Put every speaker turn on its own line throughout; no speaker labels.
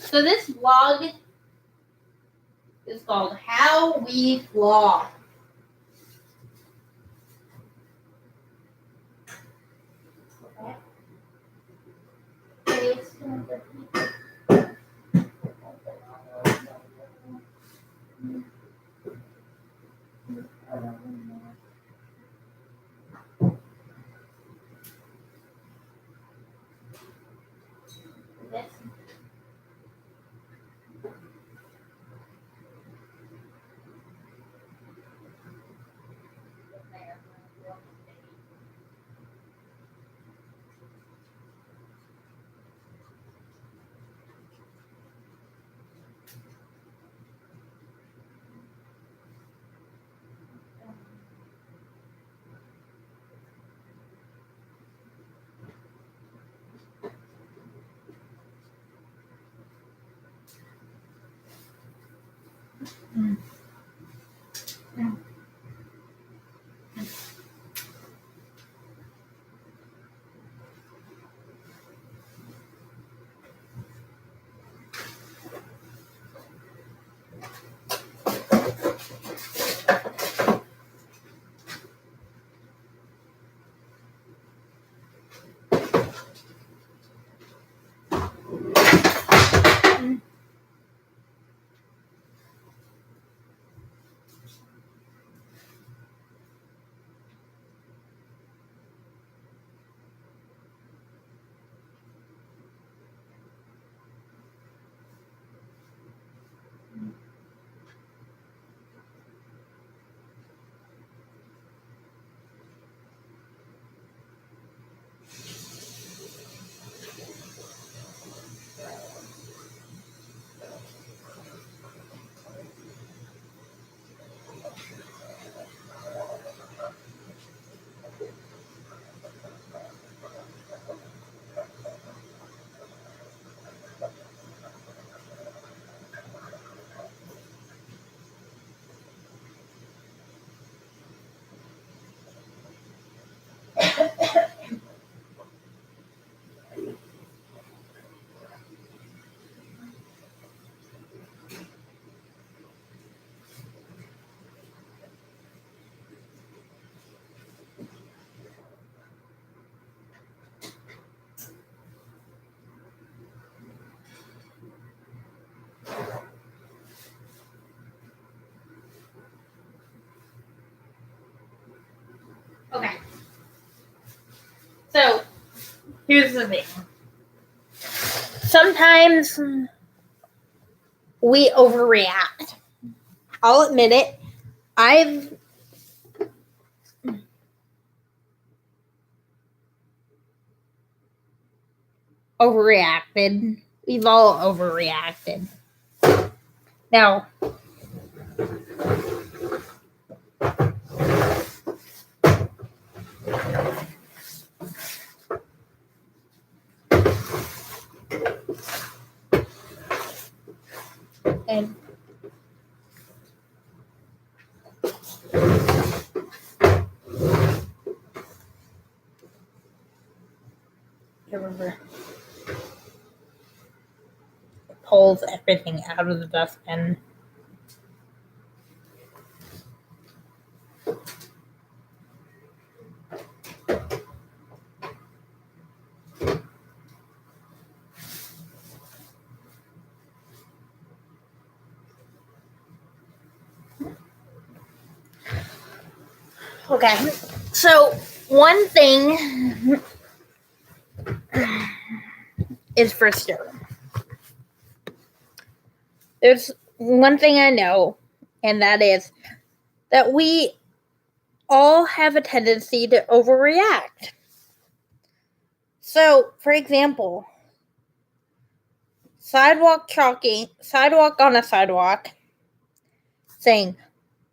So this vlog is called How We Flaw. Okay. So, here's the thing. Sometimes we overreact. I'll admit it. I've overreacted. We've all overreacted. Now, and pulls everything out of the dustbin. Okay, so one thing is for sure. There's one thing I know, and that is that we all have a tendency to overreact. So, for example, sidewalk on a sidewalk, saying,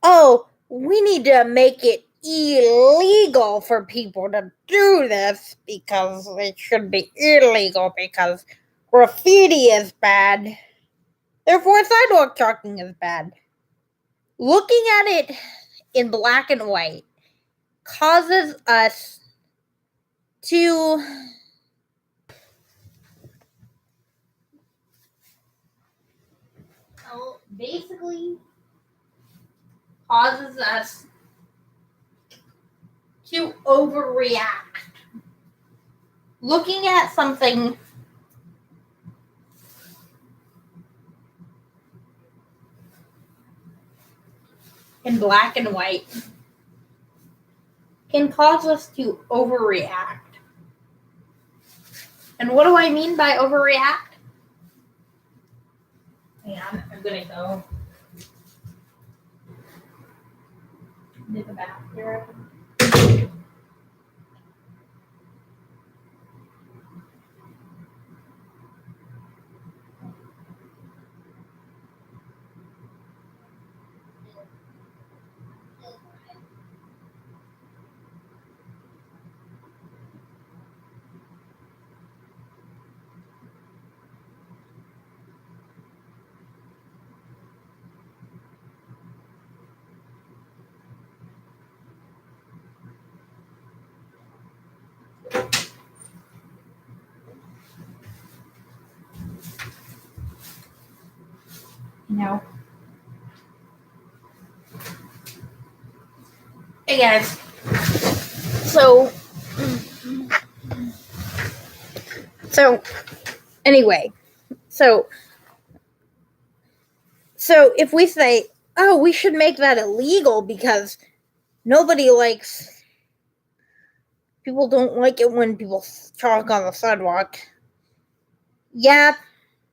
oh, we need to make it illegal for people to do this because it should be illegal because graffiti is bad. Therefore, sidewalk chalking is bad. Looking at it in black and white causes us to basically causes us to overreact. Looking at something in black and white can cause us to overreact. And what do I mean by overreact? Hang on, I'm gonna go to the bathroom. No. Hey guys. Anyway, so if we say, oh, we should make that illegal because people don't like it when people chalk on the sidewalk. Yeah,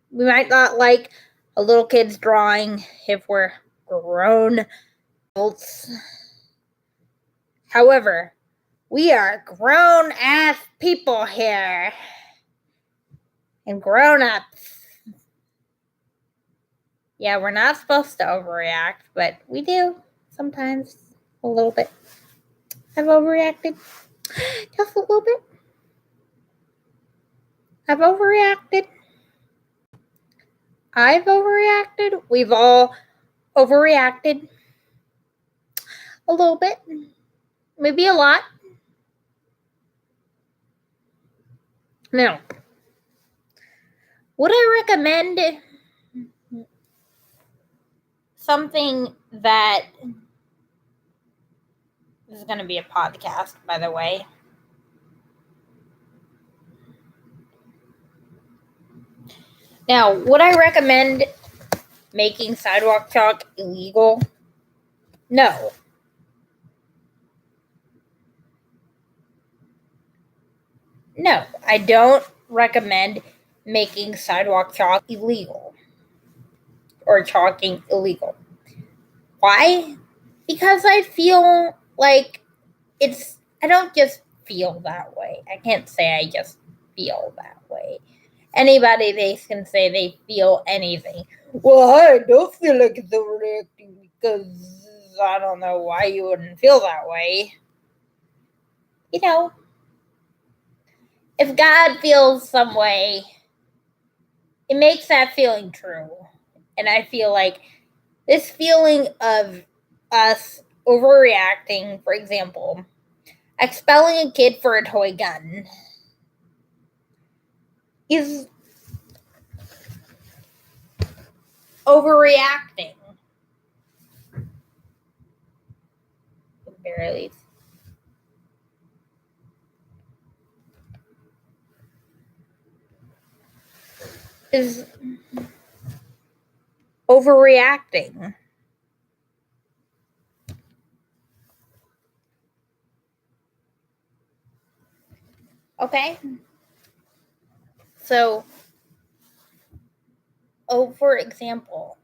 we might not like a little kid's drawing if we're grown adults. However, we are grown-ass people here. And grown-ups. Yeah, we're not supposed to overreact, but we do sometimes a little bit. I've overreacted just a little bit. I've overreacted. We've all overreacted a little bit, maybe a lot. Now, would I recommend something that this is going to be a podcast, by the way. Now, would I recommend making sidewalk chalk illegal? No. No, I don't recommend making sidewalk chalk illegal or chalking illegal. Why? Because I feel like I don't just feel that way. I can't say I just feel that way. Anybody, they can say they feel anything. Well, I don't feel like it's overreacting because I don't know why you wouldn't feel that way. You know, if God feels some way, it makes that feeling true. And I feel like this feeling of us overreacting, for example, expelling a kid for a toy gun is overreacting. Barely. Is overreacting. Okay? So, for example,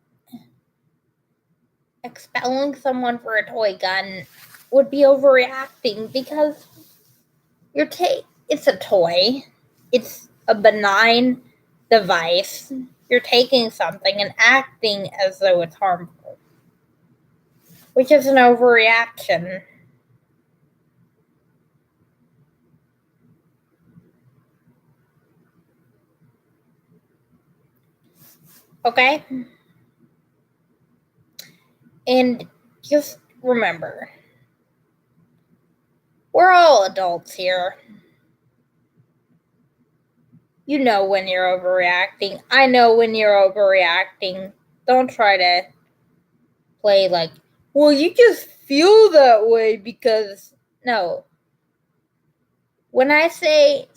expelling someone for a toy gun would be overreacting because it's a toy. It's a benign device. You're taking something and acting as though it's harmful, which is an overreaction. Okay? And just remember, we're all adults here. You know when you're overreacting. I know when you're overreacting. Don't try to play like, well, you just feel that way because, no. When I say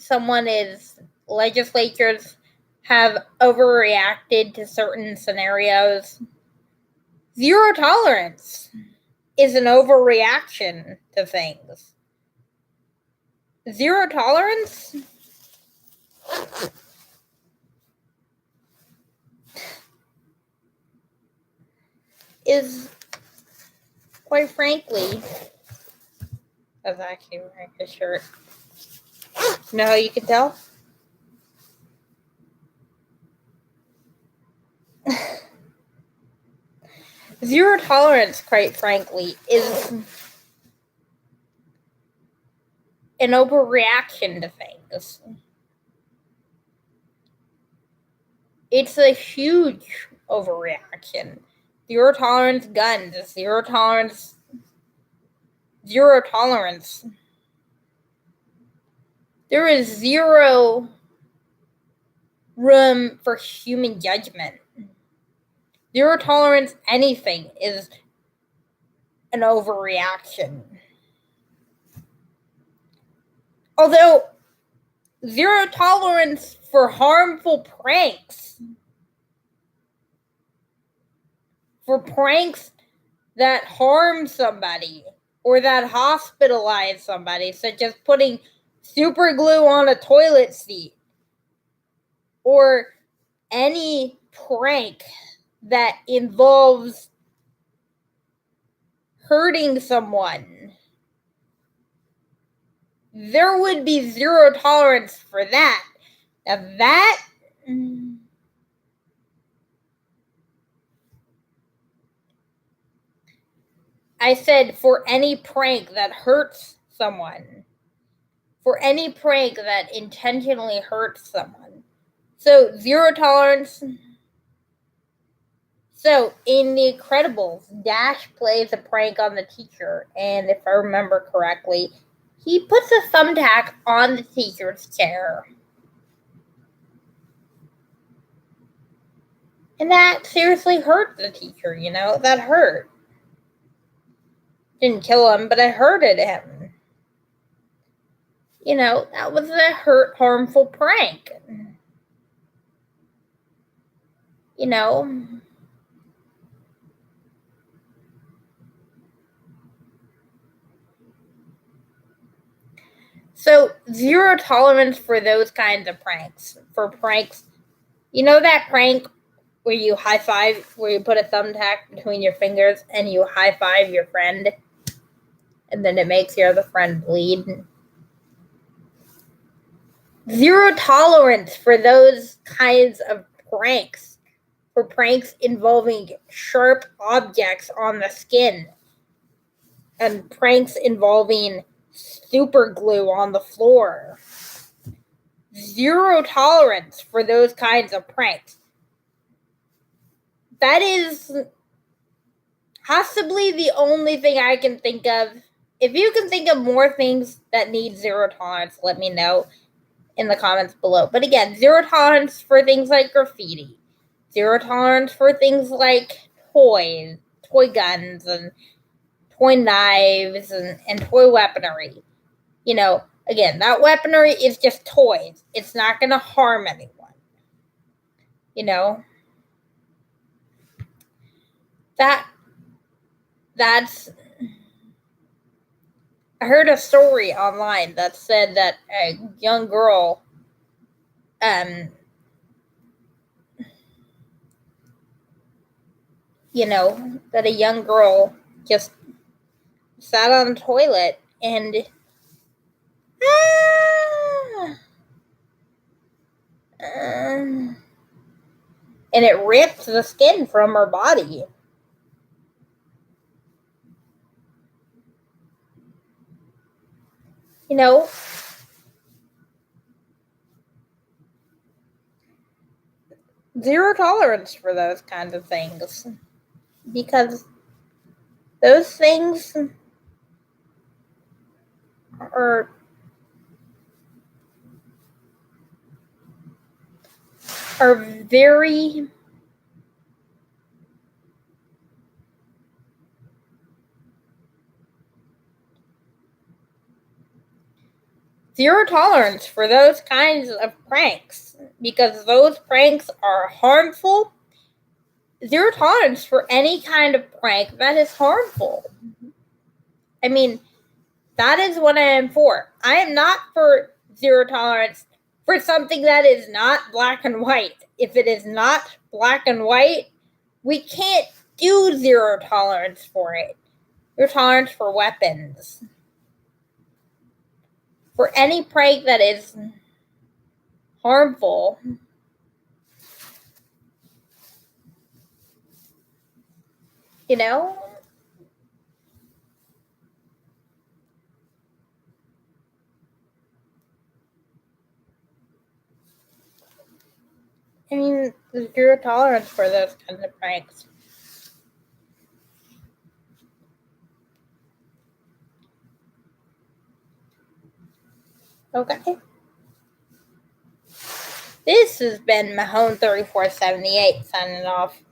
legislatures have overreacted to certain scenarios, zero tolerance is an overreaction to things. Zero tolerance is, quite frankly, that's actually wearing his shirt. You know how you can tell? Zero tolerance, quite frankly, is an overreaction to things. It's a huge overreaction. Zero tolerance guns, zero tolerance. There is zero room for human judgment. Zero tolerance anything is an overreaction. Although, zero tolerance for harmful pranks. For pranks that harm somebody or that hospitalize somebody, such as putting super glue on a toilet seat, or any prank that involves hurting someone. There would be zero tolerance for that. Now that, I said, for any prank that hurts someone. For any prank that intentionally hurts someone. So, zero tolerance. So, in The Incredibles, Dash plays a prank on the teacher, and if I remember correctly, he puts a thumbtack on the teacher's chair. And that seriously hurt the teacher, that hurt. Didn't kill him, but it hurted him. That was a harmful prank. So, zero tolerance for those kinds of pranks. For pranks, that prank where you high five, where you put a thumbtack between your fingers and you high five your friend, and then it makes your other friend bleed. Zero tolerance for those kinds of pranks. For pranks involving sharp objects on the skin. And pranks involving super glue on the floor. Zero tolerance for those kinds of pranks. That is possibly the only thing I can think of. If you can think of more things that need zero tolerance, let me know in the comments below. But again, zero tolerance for things like graffiti. Zero tolerance for things like toy guns, and toy knives, and toy weaponry. Again, that weaponry is just toys. It's not going to harm anyone. That's... I heard a story online that said that a young girl, that a young girl just sat on the toilet and and it ripped the skin from her body. Zero tolerance for those kinds of things. Because those things are very Zero tolerance for those kinds of pranks, because those pranks are harmful. Zero tolerance for any kind of prank that is harmful. I mean, that is what I am for. I am not for zero tolerance for something that is not black and white. If it is not black and white, we can't do zero tolerance for it. Zero tolerance for weapons. For any prank that is harmful. You know? I mean, zero tolerance for those kinds of pranks. Okay. This has been Mahone 3478 signing off.